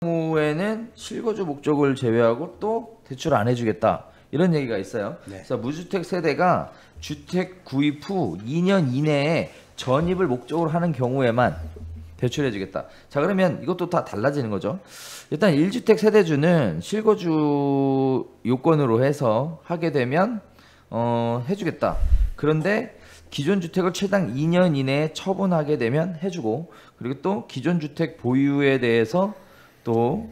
경우에는 실거주 목적을 제외하고 또 대출 안 해주겠다 이런 얘기가 있어요. 네. 그래서 무주택 세대가 주택 구입 후 2년 이내에 전입을 목적으로 하는 경우에만 대출해주겠다. 자, 그러면 이것도 다 달라지는 거죠. 일단 1주택 세대주는 실거주 요건으로 해서 하게 되면 해주겠다. 그런데 기존 주택을 최장 2년 이내에 처분하게 되면 해주고, 그리고 또 기존 주택 보유에 대해서 또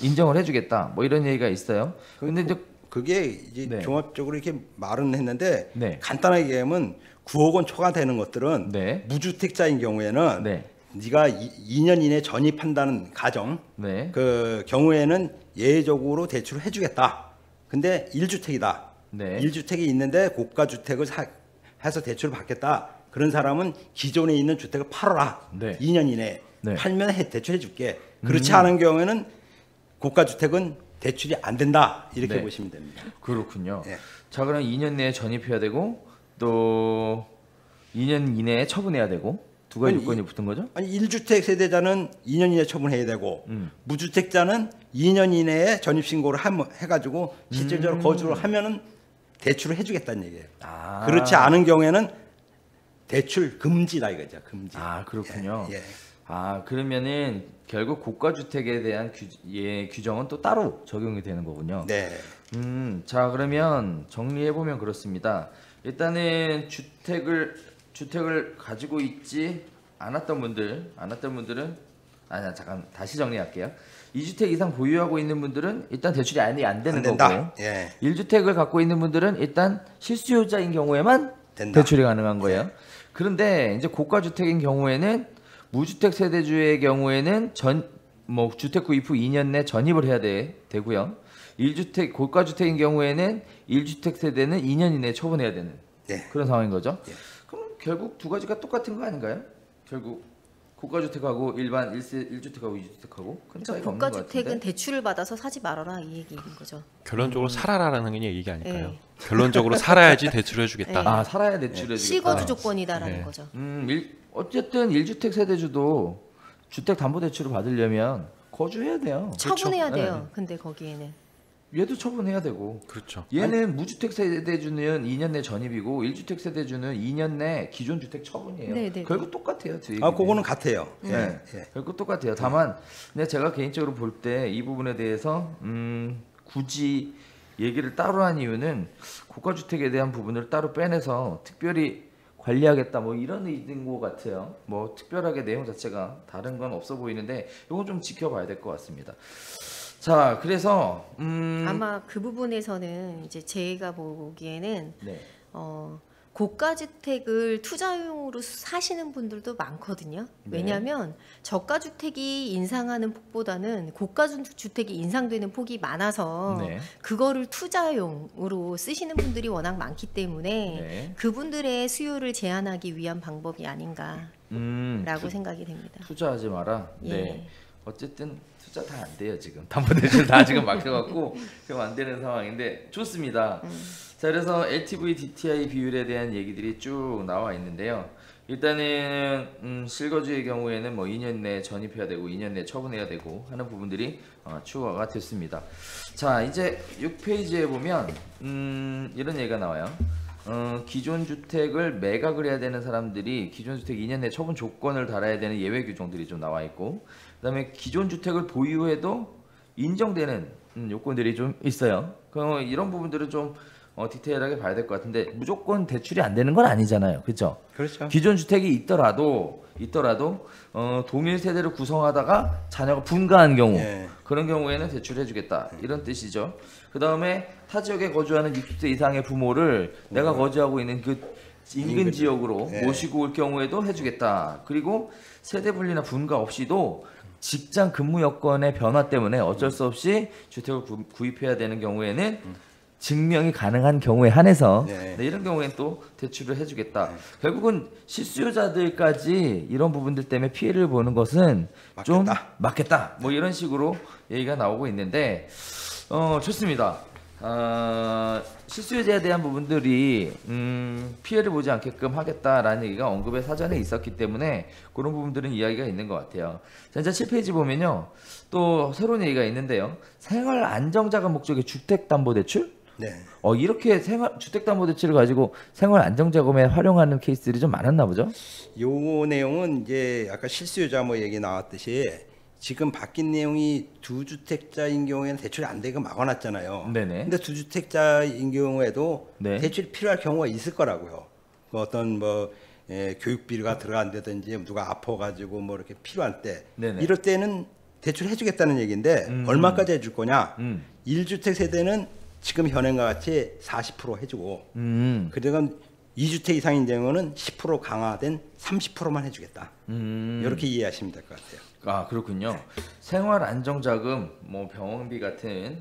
인정을 해주겠다. 뭐 이런 얘기가 있어요. 근데 이제 그게 이제 네. 종합적으로 이렇게 말은 했는데 네. 간단하게 얘기하면 9억 원 초과되는 것들은 네. 무주택자인 경우에는 네. 네가 2년 이내에 전입한다는 가정 네. 그 경우에는 예외적으로 대출을 해주겠다. 근데 1주택이다. 네. 1주택이 있는데 고가 주택을 해서 대출을 받겠다. 그런 사람은 기존에 있는 주택을 팔아라. 네. 2년 이내에 네. 팔면 대출해 줄게. 그렇지 않은 경우에는 고가 주택은 대출이 안 된다. 이렇게 네. 보시면 됩니다. 그렇군요. 예. 자, 그럼 2년 내에 전입해야 되고 또 2년 이내에 처분해야 되고 두 가지 아니, 요건이 붙은 거죠? 아니 1주택 세대자는 2년 이내에 처분해야 되고 무주택자는 2년 이내에 전입 신고를 해가지고 실질적으로 거주를 하면은 대출을 해주겠다는 얘기예요. 아. 그렇지 않은 경우에는 대출 금지다 이거죠. 금지. 아, 그렇군요. 예, 예. 아, 그러면은 결국 고가 주택에 대한 규정은 또 따로 적용이 되는 거군요. 네. 자, 그러면 정리해 보면 그렇습니다. 일단은 주택을 가지고 있지 않았던 분들은 아니야, 잠깐 다시 정리할게요. 2주택 이상 보유하고 있는 분들은 일단 대출이 안 되는 된다. 거고, 예. 1주택을 갖고 있는 분들은 일단 실수요자인 경우에만 된다. 대출이 가능한 거예요. 그런데 이제 고가 주택인 경우에는 무주택 세대주의 경우에는 주택 구입 후 2년 내 전입을 해야 되고요. 1주택 고가 주택인 경우에는 1주택 세대는 2년 이내에 처분해야 되는 예. 그런 상황인 거죠. 예. 그럼 결국 두 가지가 똑같은 거 아닌가요? 결국 고가 주택하고 일반 1주택하고 2주택하고 큰 차이가 그러니까 없는 고가 것 주택은 같은데. 대출을 받아서 사지 말아라 이 얘기인 거죠. 결론적으로 살아라라는 게 얘기 아닐까요? 네. 결론적으로 살아야지 대출을 해주겠다. 네. 아, 살아야 대출해 주겠다. 실거주 조건이다라는 네. 거죠. 어쨌든 1주택 세대주도 주택 담보 대출을 받으려면 거주해야 돼요. 처분해야 그렇죠? 돼요. 근데 거기에는 얘도 처분해야 되고. 그렇죠. 얘는 무주택 세대주는 2년 내 전입이고 1주택 세대주는 2년 내 기존 주택 처분이에요. 네, 네, 결국 똑같아요. 그거는 같아요. 네. 예. 결국 똑같아요. 다만 근데 제가 개인적으로 볼 때 이 부분에 대해서 굳이 얘기를 따로 한 이유는 고가 주택에 대한 부분을 따로 빼내서 특별히 관리하겠다 뭐 이런 의도인 것 같아요. 뭐 특별하게 내용 자체가 다른 건 없어 보이는데 이건 좀 지켜봐야 될 것 같습니다. 자, 그래서 아마 그 부분에서는 이제 제가 보기에는 네. 고가 주택을 투자용으로 사시는 분들도 많거든요. 네. 왜냐하면 저가 주택이 인상하는 폭보다는 고가 주택이 인상되는 폭이 많아서 네. 그거를 투자용으로 쓰시는 분들이 워낙 많기 때문에 네. 그분들의 수요를 제한하기 위한 방법이 아닌가라고 생각이 됩니다. 투자하지 마라. 예. 네. 어쨌든 투자 다 안 돼요 지금. 담보대출 다 지금 막혀갖고 지금 안 되는 상황인데 좋습니다. 자, 그래서 LTV DTI 비율에 대한 얘기들이 쭉 나와 있는데요. 일단은 실거주의 경우에는 뭐 2년 내에 전입해야 되고 2년 내에 처분해야 되고 하는 부분들이 추가가 됐습니다. 자, 이제 6페이지에 보면 이런 얘기가 나와요. 기존 주택을 매각을 해야 되는 사람들이 기존 주택 2년 내 처분 조건을 달아야 되는 예외 규정들이 좀 나와 있고, 그다음에 기존 주택을 보유해도 인정되는 요건들이 좀 있어요. 그럼 이런 부분들은 좀 디테일하게 봐야 될 것 같은데 무조건 대출이 안 되는 건 아니잖아요, 그렇죠? 그렇죠. 기존 주택이 있더라도 동일 세대를 구성하다가 자녀가 분가한 경우 예. 그런 경우에는 대출해주겠다 이런 뜻이죠. 그 다음에 타 지역에 거주하는 60세 이상의 부모를 내가 거주하고 있는 그 인근 지역으로 예. 모시고 올 경우에도 해주겠다. 그리고 세대 분리나 분가 없이도 직장 근무 여건의 변화 때문에 어쩔 수 없이 주택을 구입해야 되는 경우에는 증명이 가능한 경우에 한해서 네. 네, 이런 경우에는 또 대출을 해주겠다. 결국은 실수요자들까지 이런 부분들 때문에 피해를 보는 것은 좀 맞겠다. 맞겠다. 뭐 이런 식으로 얘기가 나오고 있는데 좋습니다. 실수요자에 대한 부분들이 피해를 보지 않게끔 하겠다라는 얘기가 언급에 사전에 있었기 때문에 그런 부분들은 이야기가 있는 것 같아요. 자, 이제 7페이지 보면요. 또 새로운 얘기가 있는데요. 생활 안정자금 목적의 주택담보대출? 네. 이렇게 주택담보대출을 가지고 생활 안정자금에 활용하는 케이스들이 좀 많았나 보죠? 요 내용은 이제 아까 실수요자 뭐 얘기 나왔듯이 지금 바뀐 내용이 두 주택자인 경우에는 대출이 안 되고 막아놨잖아요. 네네. 근데 두 주택자인 경우에도 네. 대출이 필요할 경우가 있을 거라고요. 그 어떤 뭐 교육비가 들어간다든지 누가 아파가지고 뭐 이렇게 필요할 때 네네. 이럴 때는 대출 해주겠다는 얘기인데 얼마까지 해줄 거냐? 1주택 세대는 지금 현행과 같이 40% 해주고 그러니까 2주택 이상인 경우는 10% 강화된 30%만 해주겠다. 이렇게 이해하시면 될 것 같아요. 아, 그렇군요. 생활 안정자금, 뭐 병원비 같은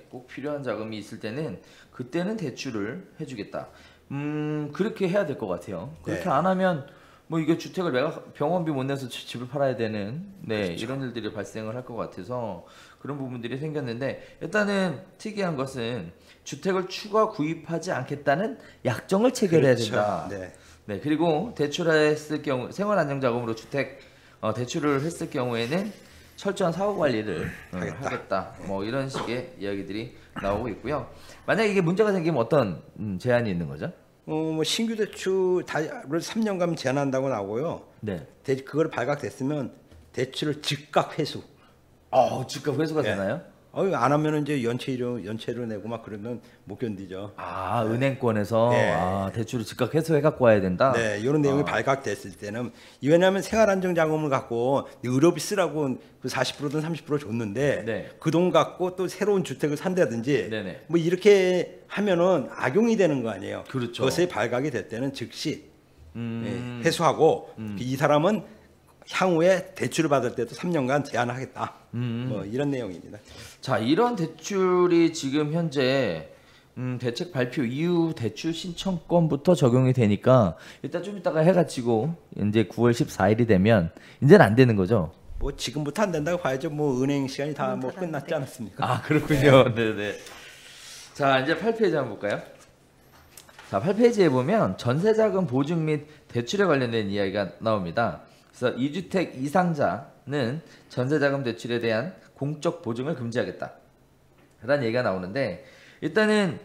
꼭 필요한 자금이 있을 때는 그때는 대출을 해주겠다. 그렇게 해야 될 것 같아요. 그렇게 네. 안 하면 뭐 이게 주택을 내가 병원비 못 내서 집을 팔아야 되는 그렇죠. 이런 일들이 발생을 할 것 같아서 그런 부분들이 생겼는데 일단은 특이한 것은 주택을 추가 구입하지 않겠다는 약정을 체결해야 그렇죠. 된다. 네. 네, 그리고 대출했을 경우 생활 안정자금으로 주택 대출을 했을 경우에는 철저한 사후 관리를 하겠다. 뭐 이런 식의 이야기들이 나오고 있고요. 만약 이게 문제가 생기면 어떤 제한이 있는 거죠? 뭐 신규 대출을 3년간 제한한다고 나오고요. 네. 그걸 발각됐으면 대출을 즉각 회수. 즉각 회수가 네. 되나요? 안 하면 이제 연체료 내고 막 그러면 못 견디죠. 은행권에서 네. 대출을 즉각 회수해 갖고 와야 된다. 네, 이런 내용이 발각됐을 때는 왜냐하면 생활안정자금을 갖고 의료비 쓰라고 그 40%든 30% 줬는데 네. 그 돈 갖고 또 새로운 주택을 산다든지 네네. 뭐 이렇게 하면은 악용이 되는 거 아니에요. 그렇죠. 그것이 발각이 될 때는 즉시 회수하고 이 사람은 향후에 대출을 받을 때도 3년간 제한하겠다. 뭐 이런 내용입니다. 자, 이런 대출이 지금 현재 대책 발표 이후 대출 신청권부터 적용이 되니까 일단 좀 이따가 해가 지고 이제 9월 14일이 되면 이제는 안 되는 거죠? 뭐 지금부터 안 된다고 봐야죠. 뭐 은행 시간이 다 뭐 끝났지 않았습니까? 그렇군요. 네네. 자, 이제 8페이지 한번 볼까요? 자, 8페이지에 보면 전세자금 보증 및 대출에 관련된 이야기가 나옵니다. 그래서 2주택 이상자는 전세자금 대출에 대한 공적 보증을 금지하겠다 라는 얘기가 나오는데 일단은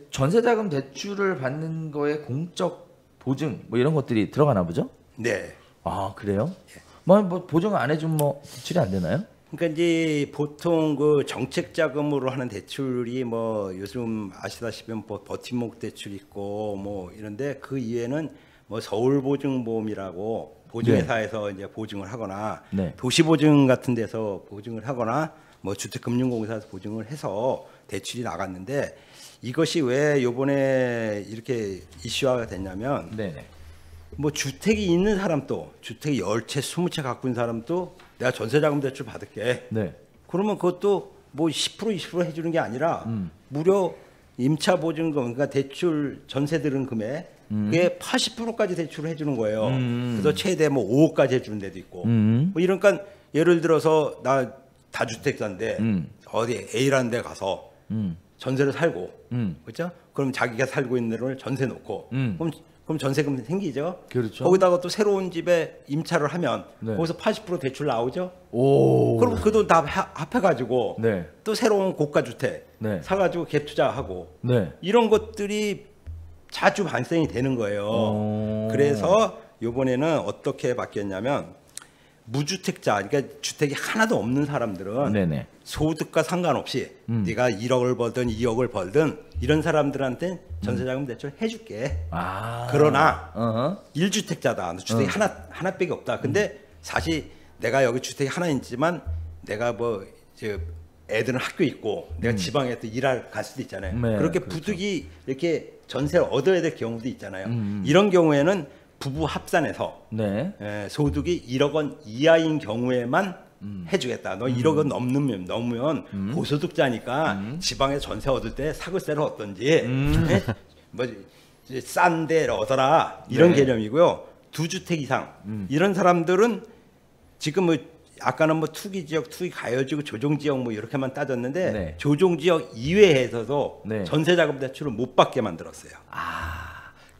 전세자금 대출을 받는 거에 공적 보증 뭐 이런 것들이 들어가나 보죠? 네. 그래요? 뭐 보증 안 해주면 뭐 대출이 안 되나요? 그러니까 이제 보통 그 정책 자금으로 하는 대출이 뭐 요즘 아시다시피 뭐 버팀목 대출 있고 뭐 이런데 그 이외에는 뭐 서울보증보험이라고 보증회사에서 이제 보증을 하거나 네. 도시보증 같은 데서 보증을 하거나 뭐 주택금융공사에서 보증을 해서 대출이 나갔는데 이것이 왜 요번에 이렇게 이슈화가 됐냐면 네네. 뭐 주택이 있는 사람도 주택 10채 20채 갖고 있는 사람도 내가 전세자금 대출 받을게. 네. 그러면 그것도 뭐 10% 20% 해주는 게 아니라 무려 임차 보증금 그러니까 대출 전세 들은 금액 그게 80%까지 대출을 해주는 거예요. 그래서 최대 뭐 5억까지 해주는 데도 있고. 뭐 이러니까 예를 들어서 나 다주택자인데 어디 A라는 데 가서 전세를 살고, 그렇죠? 그럼 자기가 살고 있는 데를 전세 놓고, 그럼 전세금 생기죠. 그렇죠. 거기다가 또 새로운 집에 임차를 하면 네. 거기서 80% 대출 나오죠. 오. 그럼 그 돈 다 합해가지고 네. 또 새로운 고가 주택 네. 사가지고 갭 투자하고 네. 이런 것들이 자주 발생이 되는 거예요. 그래서 이번에는 어떻게 바뀌었냐면 무주택자, 그러니까 주택이 하나도 없는 사람들은 네네. 소득과 상관없이 네가 1억을 벌든 2억을 벌든 이런 사람들한테 전세자금 대출 해줄게. 그러나 1주택자다. 주택이 하나밖에 없다. 근데 사실 내가 여기 주택이 하나 있지만 내가 뭐 애들은 학교 있고 내가 지방에 또 일할 갈 수도 있잖아요. 네, 그렇게 그렇죠. 부득이 이렇게 전세를 얻어야 될 경우도 있잖아요. 이런 경우에는 부부 합산해서 네. 소득이 1억 원 이하인 경우에만 해주겠다. 너 1억 원 넘으면 고소득자니까 지방에 전세 얻을 때 사글세를 얻든지 싼 데를 얻어라 이런 네. 개념이고요. 2주택 이상 이런 사람들은 지금 뭐 아까는 뭐 투기 지역, 투기 가해지구, 조정 지역 뭐 이렇게만 따졌는데 네. 조정 지역 이외에서도 네. 전세자금 대출을 못 받게 만들었어요.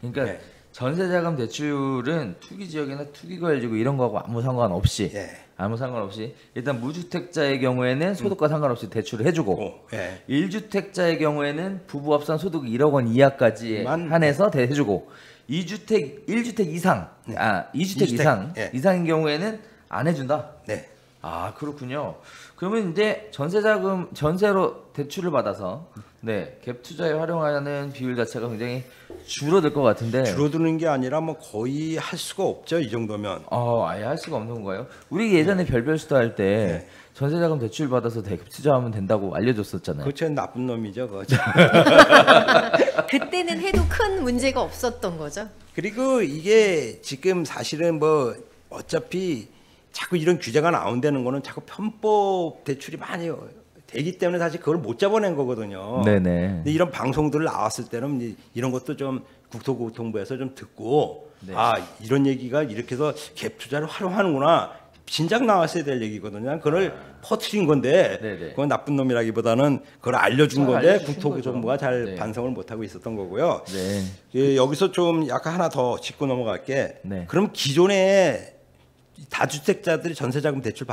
그러니까 네. 전세자금 대출은 투기 지역이나 투기 가해지구 이런 거하고 아무 상관없이 예. 아무 상관없이 일단 무주택자의 경우에는 소득과 상관없이 대출을 해주고 예. 1주택자의 경우에는 부부 합산 소득 1억 원 이하까지 만- 한해서 해주고 1주택 이상 네. 2주택 2주택, 이상 예. 이상인 경우에는 안 해준다. 네. 아 그렇군요. 그러면 이제 전세로 대출을 받아서 갭 투자에 활용하는 비율 자체가 굉장히 줄어들 것 같은데. 줄어드는 게 아니라 뭐 거의 할 수가 없죠. 이 정도면. 아예 할 수가 없는 건가요? 우리 예전에 별별수도 할 때 네. 전세자금 대출 받아서 갭 투자하면 된다고 알려줬었잖아요. 그거 나쁜 놈이죠. 그거. 그때는 해도 큰 문제가 없었던 거죠. 그리고 이게 지금 사실은 뭐 어차피 자꾸 이런 규제가 나온다는 거는 자꾸 편법 대출이 많이 되기 때문에 사실 그걸 못 잡아낸 거거든요. 네네. 근데 이런 방송들 나왔을 때는 이런 것도 좀 국토교통부에서 좀 듣고 네. 이런 얘기가 이렇게 해서 갭 투자를 활용하는구나. 진작 나왔어야 될 얘기거든요. 그걸 퍼뜨린 건데 네네. 그건 나쁜 놈이라기보다는 그걸 알려준 잘 건데 알려주신 국토교통부가 거죠. 잘 네. 반성을 못하고 있었던 거고요. 네. 예, 여기서 좀 약간 하나 더 짚고 넘어갈게. 네. 그럼 기존에 다주택자들이 전세자금 대출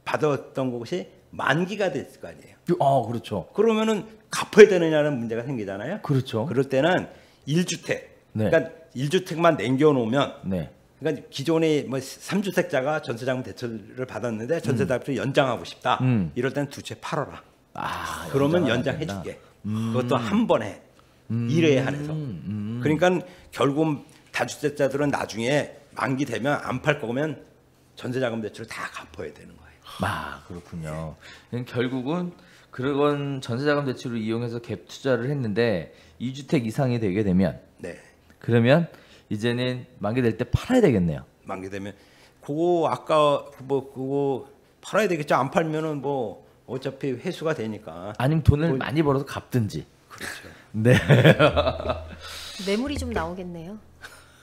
받았던 것이 만기가 됐을 거 아니에요. 그렇죠. 그러면은 갚아야 되느냐는 문제가 생기잖아요. 그렇죠. 그럴 때는 1주택, 네. 그러니까 1주택만 남겨놓으면, 네. 그러니까 기존에 뭐 3주택자가 전세자금 대출을 받았는데 전세자금을 연장하고 싶다. 이럴 때는 두 채 팔아라. 그러면 연장해줄게. 그것도 한 번에 1회에 한해서. 그러니까 결국 다주택자들은 나중에 만기 되면 안 팔 거면 전세자금 대출을 다 갚아야 되는 거예요. 그렇군요. 결국은 그런 전세자금 대출을 이용해서 갭 투자를 했는데 2주택 이상이 되게 되면 네. 그러면 이제는 만기 될 때 팔아야 되겠네요. 만기 되면 그거 아까 뭐 그거 팔아야 되겠죠. 안 팔면은 뭐 어차피 회수가 되니까. 아니면 돈을 많이 벌어서 갚든지. 그렇죠. 네. 매물이 좀 나오겠네요.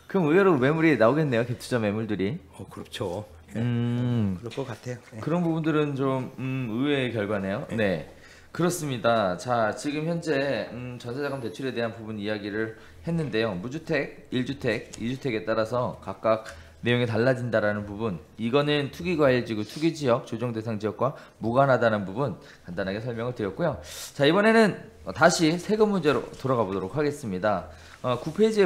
그럼 의외로 매물이 나오겠네요. 갭 투자 매물들이. 그렇죠. 예. 그럴 것 같아요. 예. 그런 부분들은 좀 의외의 결과네요. 네. 그렇습니다. 자, 지금 현재 전세자금 대출에 대한 부분 이야기를 했는데요. 무주택, 1주택, 2주택에 따라서 각각 내용이 달라진다라는 부분, 이거는 투기과열지구, 투기지역, 조정대상 지역과 무관하다는 부분 간단하게 설명을 드렸고요. 자, 이번에는 다시 세금 문제로 돌아가 보도록 하겠습니다. 9페이지에